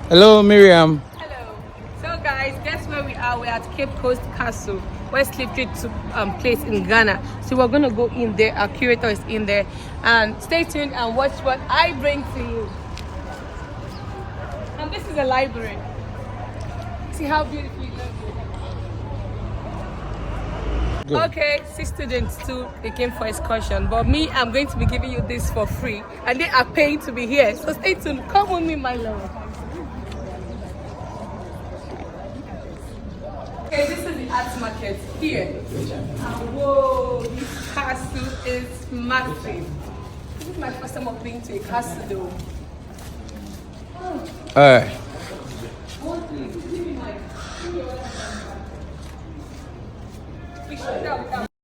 Hello, Miriam. Hello. So guys, guess where we are? We're at Cape Coast Castle, West Slip Street place in Ghana. So we're gonna go in there. Our curator is in there, and stay tuned and watch what I bring to you. And this is a library. See how beautifully it Good. Okay, 6 students too. They came for excursion, but me, I'm going to be giving you this for free, and they are paying to be here. So stay tuned. Come with me, my love. Okay, this is the art market here. Whoa, this castle is massive. This is my first time of being to a castle though. All right.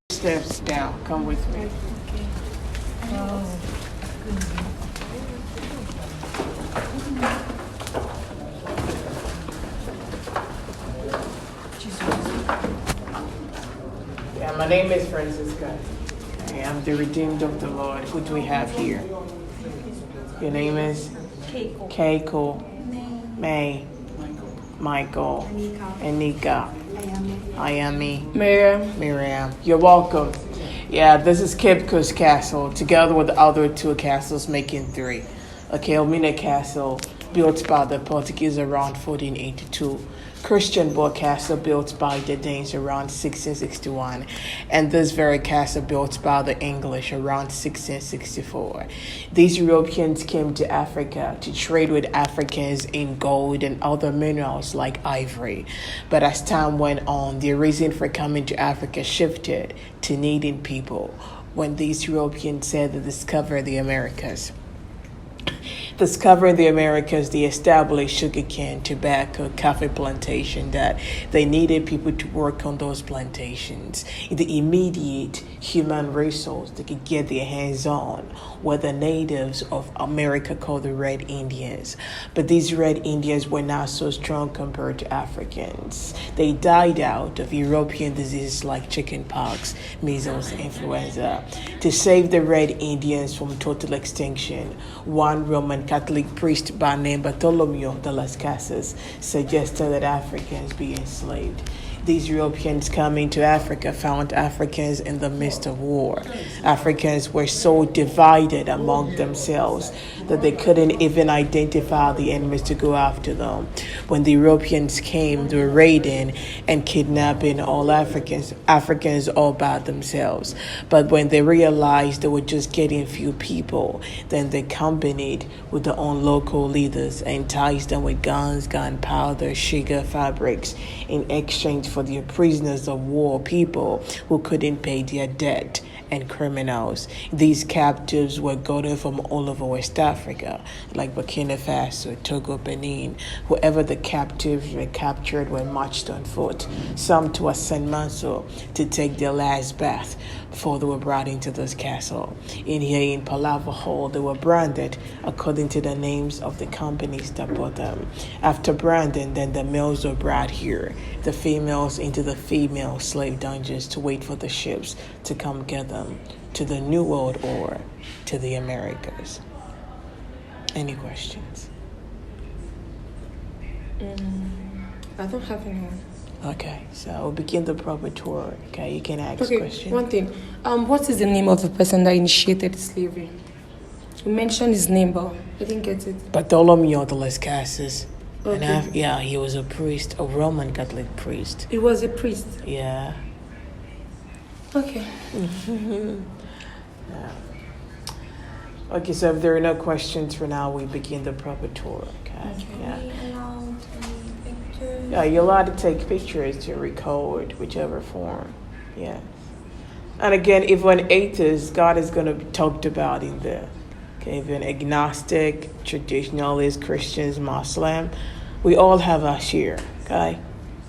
Steps down. Come with me. Yeah, my name is Francisca. Okay, I'm the redeemed of the Lord. Who do we have here? Your name is? Keiko. May. Michael. Anika. Ayami. Miriam. You're welcome. Yeah, this is Cape Coast Castle, together with the other two castles, making three. Okay, Elmina Castle, built by the Portuguese around 1482. Christian Board Castle, built by the Danes around 1661. And this very castle, built by the English around 1664. These Europeans came to Africa to trade with Africans in gold and other minerals like ivory. But as time went on, the reason for coming to Africa shifted to needing people when these Europeans said they discovered the Americas. Discovering the Americas, they established sugarcane, tobacco, coffee plantation that they needed people to work on those plantations. The immediate human resource they could get their hands on were the natives of America called the Red Indians. But these Red Indians were not so strong compared to Africans. They died out of European diseases like chickenpox, measles, influenza. To save the Red Indians from total extinction, one Roman Catholic priest by name Bartolomeo de las Casas suggested that Africans be enslaved. These Europeans coming to Africa found Africans in the midst of war. Africans were so divided among themselves that they couldn't even identify the enemies to go after them. When the Europeans came, they were raiding and kidnapping all Africans all by themselves. But when they realized they were just getting few people, then they combined with their own local leaders and enticed them with guns, gunpowder, sugar, fabrics in exchange for the prisoners of war, people who couldn't pay their debt, and criminals. These captives were gotten from all over West Africa, like Burkina Faso, Togo, Benin. Whoever the captives were captured were marched on foot, some to Asenmanso to take their last bath before they were brought into this castle. In here in Palava Hall, they were branded according to the names of the companies that bought them. After branding, then the males were brought here, the females into the female slave dungeons to wait for the ships to come get them to the New World or to the Americas. Any questions? I don't have anyone. Okay, so we'll begin the proper tour. Okay, you can ask questions. One thing. What is the name of the person that initiated slavery? You mentioned his name, but I didn't get it. Bartolomeo de las Casas. Okay. And he was a priest, a Roman Catholic priest. He was a priest. Yeah. Okay. Yeah. Okay, so if there are no questions for now, we begin the proper tour. Okay. Yeah. Yeah, you're allowed to take pictures to record whichever form. Yeah. And again, if you're an atheist, God is going to be talked about in there. Okay, if you're an agnostic, traditionalist, Christians, Muslim, we all have our share. Okay?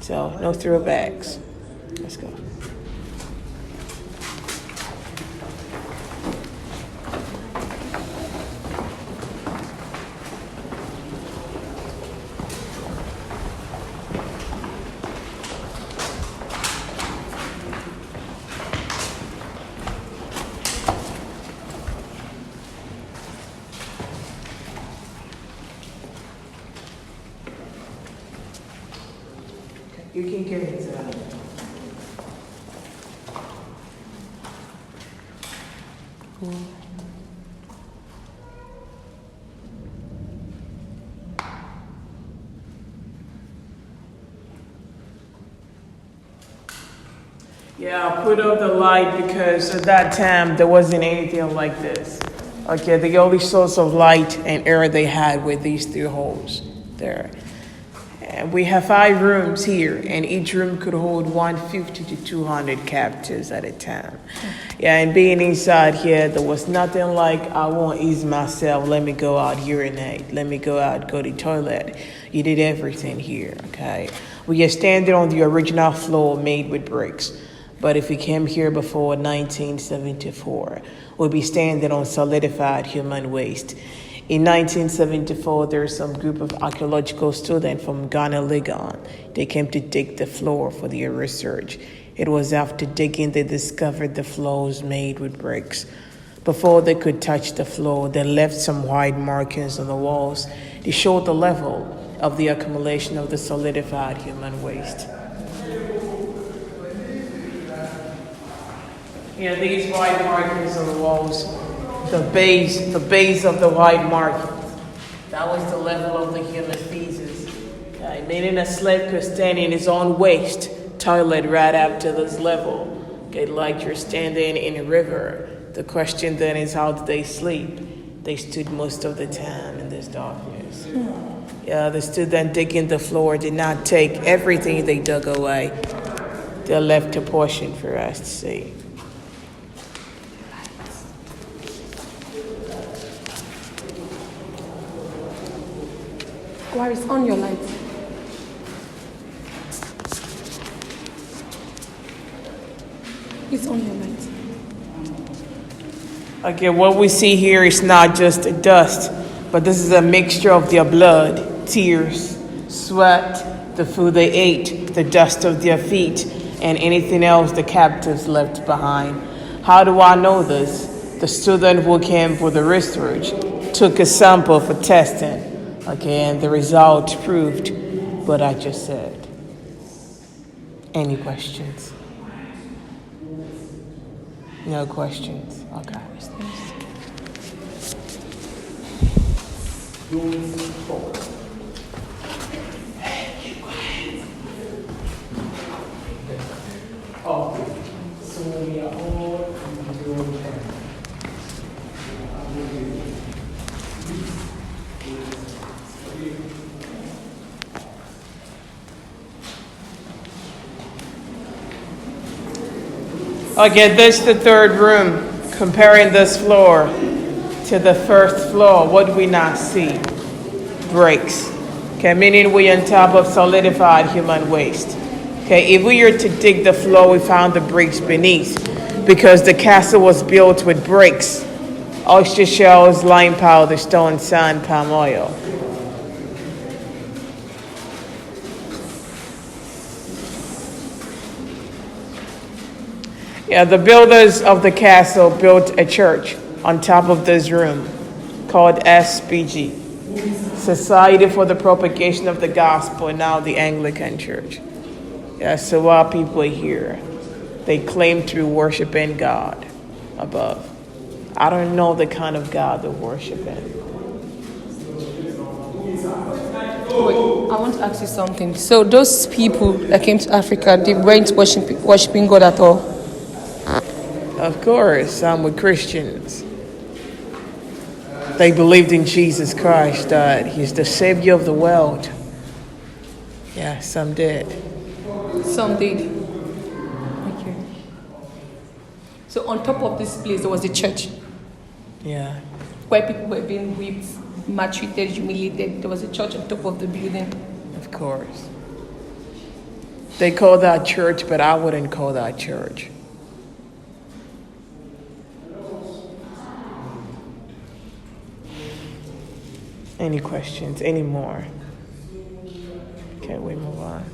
So, no throwbacks. Let's go. You can get it out. Yeah, I put up the light because at that time there wasn't anything like this. Okay, the only source of light and air they had were these 3 holes there. And we have 5 rooms here, and each room could hold 150 to 200 captives at a time. Yeah, and being inside here, there was nothing like, I won't ease myself, let me go out, urinate, let me go out, go to the toilet. You did everything here, okay? We are standing on the original floor made with bricks. But if we came here before 1974, we'll be standing on solidified human waste. In 1974, there's some group of archaeological students from Ghana, Legon. They came to dig the floor for their research. It was after digging they discovered the floor was made with bricks. Before they could touch the floor, they left some white markings on the walls to show the level of the accumulation of the solidified human waste. Yeah, these white markings on the walls, the base of the white markings, that was the level of the human feces. Meaning a slave could stand in his own waste toilet right up to this level. Okay, like you're standing in a river. The question then is, how did they sleep? They stood most of the time in this darkness. Yeah, they stood then digging the floor, did not take everything they dug away. They left a portion for us to see. Why is on your light? It's on your light. Okay, what we see here is not just dust, but this is a mixture of their blood, tears, sweat, the food they ate, the dust of their feet, and anything else the captives left behind. How do I know this? The student who came for the research took a sample for testing. Okay, and the result proved what I just said. Any questions? No questions? Okay. Okay, this is the 3rd room. Comparing this floor to the 1st floor, what do we not see? Bricks. Okay, meaning we're on top of solidified human waste. Okay, if we were to dig the floor, we found the bricks beneath because the castle was built with bricks, oyster shells, lime powder, stone, sand, palm oil. Yeah, the builders of the castle built a church on top of this room called SPG, Society for the Propagation of the Gospel, now the Anglican Church. Yeah, so our people here, they claim to be worshiping God above. I don't know the kind of God they're worshiping. Wait, I want to ask you something. So those people that came to Africa, they weren't worshiping God at all? Of course, some were Christians. They believed in Jesus Christ, that He's the Savior of the world. Yeah, some did. Some did. Okay. So on top of this place, there was a church Yeah. where people were being whipped, maltreated, humiliated. There was a church on top of the building. Of course. They call that church, but I wouldn't call that church. Any questions? Any more? Okay, we move on.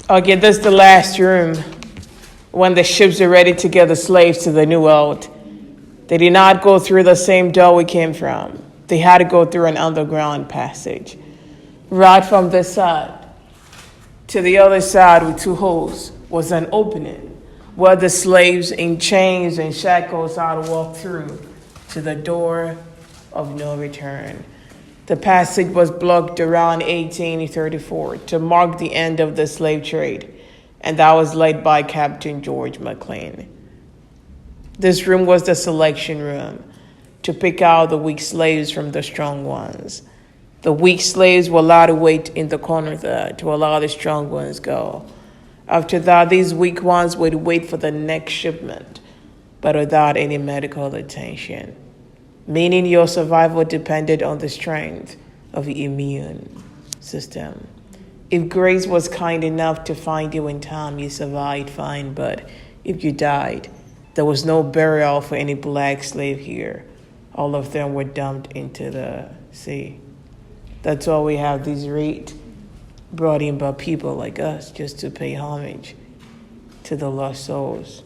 Okay, this is the last room. When the ships are ready to get the slaves to the New World, they did not go through the same door we came from. They had to go through an underground passage. Right from this side to the other side with 2 holes was an opening where the slaves in chains and shackles had to walk through to the door of no return. The passage was blocked around 1834 to mark the end of the slave trade, and that was led by Captain George McLean. This room was the selection room to pick out the weak slaves from the strong ones. The weak slaves were allowed to wait in the corner there to allow the strong ones go. After that, these weak ones would wait for the next shipment, but without any medical attention, meaning your survival depended on the strength of the immune system. If grace was kind enough to find you in time, you survived fine, but if you died, there was no burial for any black slave here. All of them were dumped into the sea. That's why we have these rates brought in by people like us just to pay homage to the lost souls.